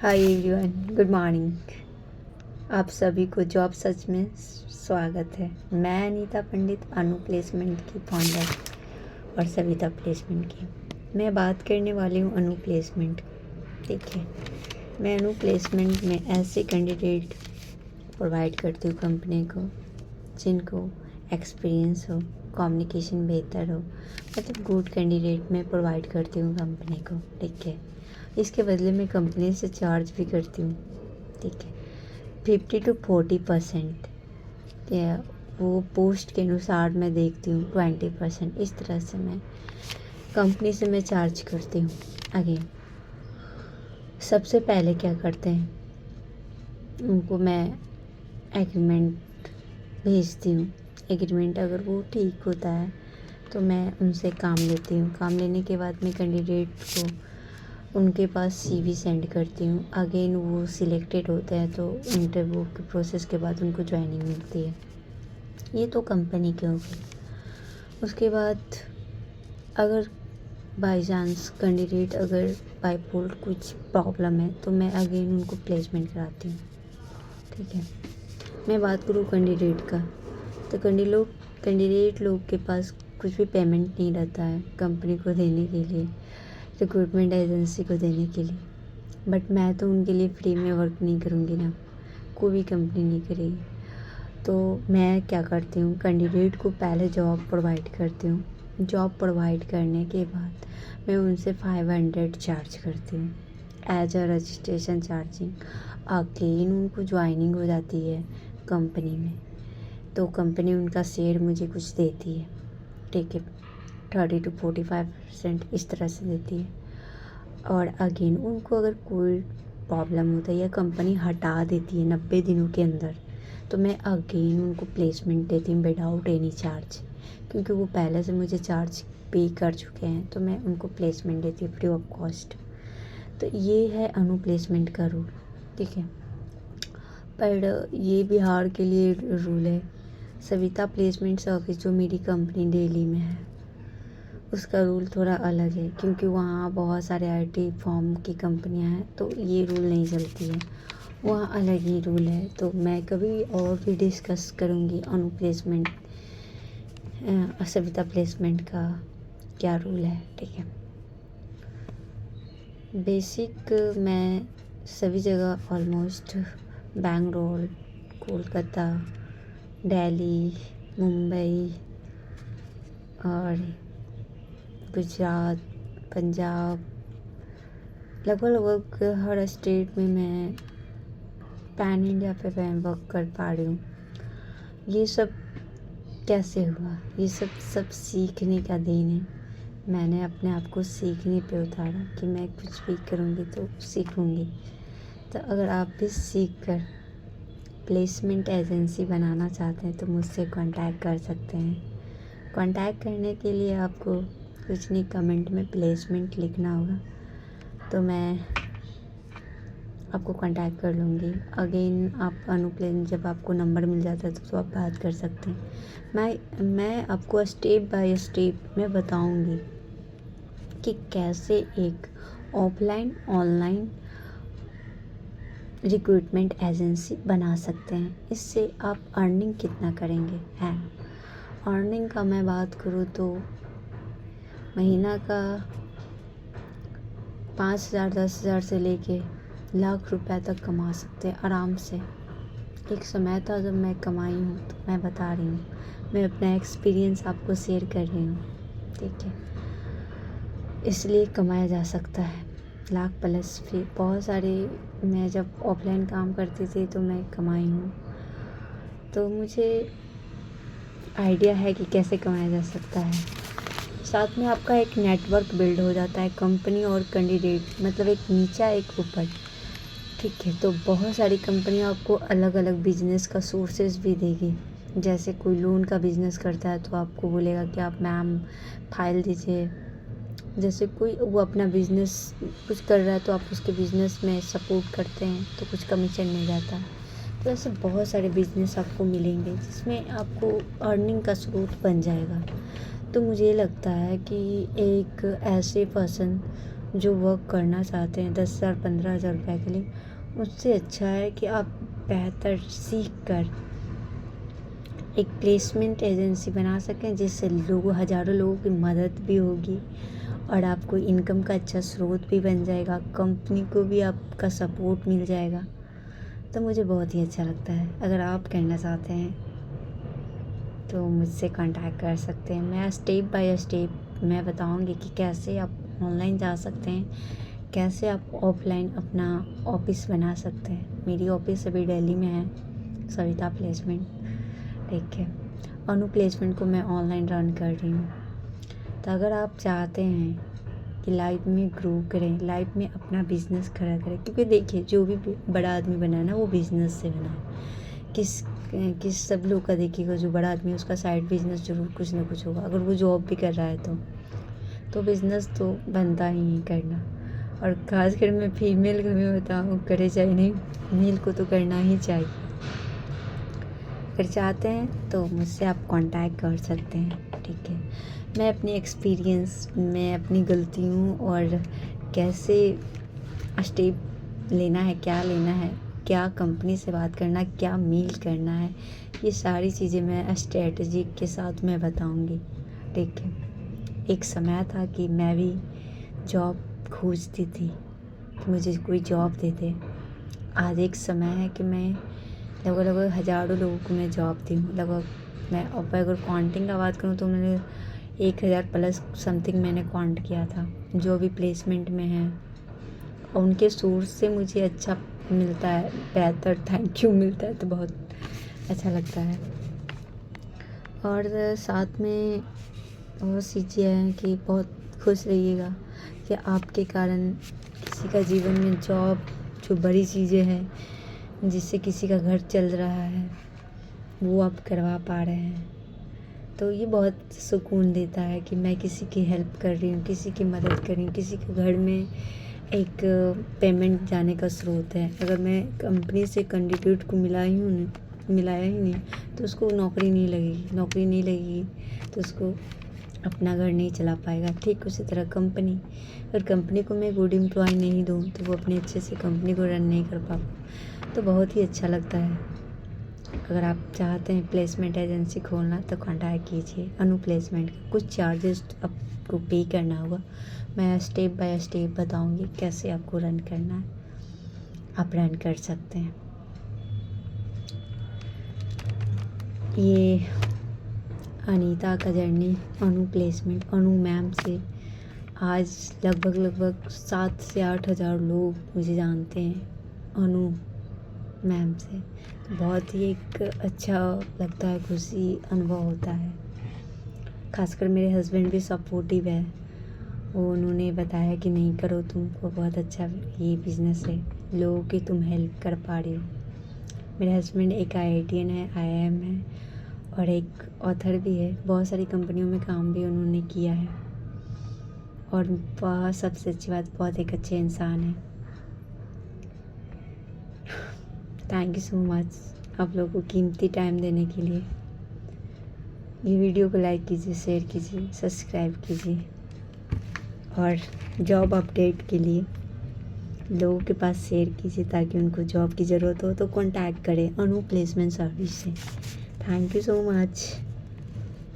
Hi everyone, good morning. आप सभी को जॉब सच में स्वागत है। मैं अनीता पंडित, अनु प्लेसमेंट की फाउंडर और सविता प्लेसमेंट की। मैं बात करने वाली हूँ अनु प्लेसमेंट। देखिए, मैं अनु प्लेसमेंट में ऐसे कैंडिडेट प्रोवाइड करती हूँ कंपनी को जिनको एक्सपीरियंस हो, कम्युनिकेशन बेहतर हो, मतलब गुड कैंडिडेट मैं प्रोवाइड करती हूँ कंपनी को। ठीक है, इसके बदले में कंपनी से चार्ज भी करती हूँ। ठीक है, 50 to 40%, या वो पोस्ट के अनुसार मैं देखती हूँ 20%। इस तरह से मैं कंपनी से चार्ज करती हूँ। आगे सबसे पहले क्या करते हैं, उनको मैं एग्रीमेंट भेजती हूँ। एग्रीमेंट अगर वो ठीक होता है तो मैं उनसे काम लेती हूँ। काम लेने के बाद मैं कैंडिडेट को उनके पास सीवी सेंड करती हूँ। अगेन वो सिलेक्टेड होते हैं तो इंटरव्यू के प्रोसेस के बाद उनको ज्वाइनिंग मिलती है। ये तो कंपनी के हो गई। उसके बाद अगर बाई चांस कैंडिडेट अगर बाई फॉल्ट कुछ प्रॉब्लम है तो मैं अगेन उनको प्लेसमेंट कराती हूँ। ठीक है, मैं बात करूँ कैंडिडेट का, तो कैंडिडेट लोग के पास कुछ भी पेमेंट नहीं रहता है कंपनी को देने के लिए, रिक्रूटमेंट एजेंसी को देने के लिए। बट मैं तो उनके लिए फ्री में वर्क नहीं करूँगी ना, कोई भी कंपनी नहीं करेगी। तो मैं क्या करती हूँ, कैंडिडेट को पहले जॉब प्रोवाइड करती हूँ। जॉब प्रोवाइड करने के बाद मैं उनसे 500 चार्ज करती हूँ as a registration charging. Again उनको ज्वाइनिंग हो जाती है कंपनी में, तो कंपनी उनका शेयर मुझे कुछ देती है। ठीक है, 30 to 45% इस तरह से देती है। और अगेन उनको अगर कोई प्रॉब्लम होता है या कंपनी हटा देती है 90 दिनों के अंदर, तो मैं अगेन उनको प्लेसमेंट देती हूँ विदाउट एनी चार्ज, क्योंकि वो पहले से मुझे चार्ज पे कर चुके हैं। तो मैं उनको प्लेसमेंट देती हूँ फ्री ऑफ कॉस्ट। तो ये है अनु प्लेसमेंट का रूल। ठीक है, पर ये बिहार के लिए रूल है। सविता प्लेसमेंट सर्विस जो मेरी कंपनी दिल्ली में है, उसका रूल थोड़ा अलग है, क्योंकि वहाँ बहुत सारे आईटी फॉर्म की कंपनियाँ हैं, तो ये रूल नहीं चलती है, वहाँ अलग ही रूल है। तो मैं कभी और भी डिस्कस करूँगी अनु प्लेसमेंट, सविता प्लेसमेंट का क्या रूल है। ठीक है, बेसिक मैं सभी जगह ऑलमोस्ट बेंगलोर, कोलकाता, दिल्ली, मुंबई और गुजरात, पंजाब, लगभग हर स्टेट में मैं पैन इंडिया पे मैं वर्क कर पा रही हूँ। ये सब कैसे हुआ, ये सब सीखने का देन है। मैंने अपने आप को सीखने पे उतारा कि मैं कुछ भी करूँगी तो सीखूँगी। तो अगर आप भी सीख कर प्लेसमेंट एजेंसी बनाना चाहते हैं तो मुझसे कांटेक्ट कर सकते हैं। कांटेक्ट करने के लिए आपको कुछ नहीं, कमेंट में प्लेसमेंट लिखना होगा, तो मैं आपको कांटेक्ट कर लूँगी। अगेन आप अनुप्लेन जब आपको नंबर मिल जाता है तो आप बात कर सकते हैं। मैं आपको स्टेप बाय स्टेप मैं बताऊँगी कि कैसे एक ऑफलाइन ऑनलाइन रिक्रूटमेंट एजेंसी बना सकते हैं। इससे आप अर्निंग कितना करेंगे हैं। अर्निंग का मैं बात करूँ तो महीना का 5,000 10,000 से लेके लाख रुपए तक कमा सकते हैं आराम से। एक समय था जब मैं कमाई हूँ, तो मैं बता रही हूँ, मैं अपना एक्सपीरियंस आपको शेयर कर रही हूँ। ठीक है, इसलिए कमाया जा सकता है लाख प्लस भी बहुत सारे। मैं जब ऑफलाइन काम करती थी तो मैं कमाई हूँ, तो मुझे आइडिया है कि कैसे कमाया जा सकता है। साथ में आपका एक नेटवर्क बिल्ड हो जाता है, कंपनी और कैंडिडेट, मतलब एक नीचा एक ऊपर। ठीक है, तो बहुत सारी कंपनियां आपको अलग अलग बिजनेस का सोर्सेज भी देगी। जैसे कोई लोन का बिज़नेस करता है तो आपको बोलेगा कि आप मैम फाइल दीजिए। जैसे कोई वो अपना बिज़नेस कुछ कर रहा है तो आप उसके बिज़नेस में सपोर्ट करते हैं तो कुछ कमीशन मिल जाता है। तो ऐसे बहुत सारे बिज़नेस आपको मिलेंगे जिसमें आपको अर्निंग का स्रोत बन जाएगा। तो मुझे लगता है कि एक ऐसे पर्सन जो वर्क करना चाहते हैं 10,000 15,000 रुपये के लिए, उससे अच्छा है कि आप बेहतर सीख कर एक प्लेसमेंट एजेंसी बना सकें, जिससे हज़ारों लोगों की मदद भी होगी और आपको इनकम का अच्छा स्रोत भी बन जाएगा, कंपनी को भी आपका सपोर्ट मिल जाएगा। तो मुझे बहुत ही अच्छा लगता है। अगर आप करना चाहते हैं तो मुझसे कांटेक्ट कर सकते हैं। मैं स्टेप बाय स्टेप मैं बताऊंगी कि कैसे आप ऑनलाइन जा सकते हैं, कैसे आप ऑफलाइन अपना ऑफिस बना सकते हैं। मेरी ऑफिस अभी दिल्ली में है, सविता प्लेसमेंट, ठीक है। अनु प्लेसमेंट को मैं ऑनलाइन रन कर रही हूँ। तो अगर आप चाहते हैं कि लाइफ में ग्रो करें, लाइफ में अपना बिजनेस खड़ा करें, क्योंकि देखिए जो भी बड़ा आदमी बना है ना, वो बिजनेस से बना है। किस सब लोग का देखिएगा, जो बड़ा आदमी है उसका साइड बिजनेस जरूर कुछ ना कुछ होगा। अगर वो जॉब भी कर रहा है तो बिजनेस तो बनता ही है करना। और खासकर मैं फीमेल को मैं बताऊँ, करे चाहे नहीं, मेल को तो करना ही चाहिए। अगर चाहते हैं तो मुझसे आप कांटेक्ट कर सकते हैं, ठीक है। मैं अपनी एक्सपीरियंस, मैं अपनी गलतियों और कैसे स्टेप लेना है, क्या लेना है, क्या कंपनी से बात करना है, क्या मेल करना है, ये सारी चीज़ें मैं स्ट्रेटजी के साथ मैं बताऊंगी, ठीक है। एक समय था कि मैं भी जॉब खोजती थी कि मुझे कोई जॉब दे दे। आज एक समय है कि मैं लगभग हज़ारों लोगों को मैं जॉब दी हूँ। लगभग मैं अब अगर काउंटिंग का बात करूँ तो मैंने 1,000 प्लस समथिंग मैंने काउंट किया था जो भी प्लेसमेंट में है, और उनके सोर्स से मुझे अच्छा मिलता है, बेहतर थैंक यू मिलता है, तो बहुत अच्छा लगता है। और साथ में बहुत सी चीज़ें हैं कि बहुत खुश रहिएगा कि आपके कारण किसी का जीवन में जॉब, जो बड़ी चीज़ें हैं जिससे किसी का घर चल रहा है, वो आप करवा पा रहे हैं। तो ये बहुत सुकून देता है कि मैं किसी की हेल्प कर रही हूँ, किसी की मदद कर रही हूँ, किसी के घर में एक पेमेंट जाने का स्रोत है। अगर मैं कंपनी से कैंडिडेट को मिलाया ही नहीं तो उसको नौकरी नहीं लगेगी तो उसको अपना घर नहीं चला पाएगा। ठीक उसी तरह कंपनी, अगर कंपनी को मैं गुड एम्प्लॉय नहीं दूँ तो वो अपने अच्छे से कंपनी को रन नहीं कर पाता। तो बहुत ही अच्छा लगता है। अगर आप चाहते हैं प्लेसमेंट एजेंसी खोलना तो कांटेक्ट कीजिए अनु प्लेसमेंट का। कुछ चार्जेस आपको पे करना होगा, मैं स्टेप बाय स्टेप बताऊंगी कैसे आपको रन करना है, आप रन कर सकते हैं। ये अनीता का जर्नी अनु प्लेसमेंट, अनु मैम से आज लगभग 7 से 8 हज़ार लोग मुझे जानते हैं अनु मैम से। बहुत ही एक अच्छा लगता है, खुशी अनुभव होता है। खासकर मेरे हस्बैंड भी सपोर्टिव है, वो उन्होंने बताया कि नहीं करो, तुमको बहुत अच्छा ये बिज़नेस है, लोगों की तुम हेल्प कर पा रही हो। मेरे हस्बैंड एक IITian है, IIM है और एक ऑथर भी है। बहुत सारी कंपनियों में काम भी उन्होंने किया है और बहुत सबसे अच्छी बात, बहुत एक अच्छे इंसान है। थैंक यू सो मच आप लोगों को कीमती टाइम देने के लिए। ये वीडियो को लाइक कीजिए, शेयर कीजिए, सब्सक्राइब कीजिए और जॉब अपडेट के लिए लोगों के पास शेयर कीजिए ताकि उनको जॉब की ज़रूरत हो तो कांटेक्ट करें अनु प्लेसमेंट सर्विस से। Thank you so much.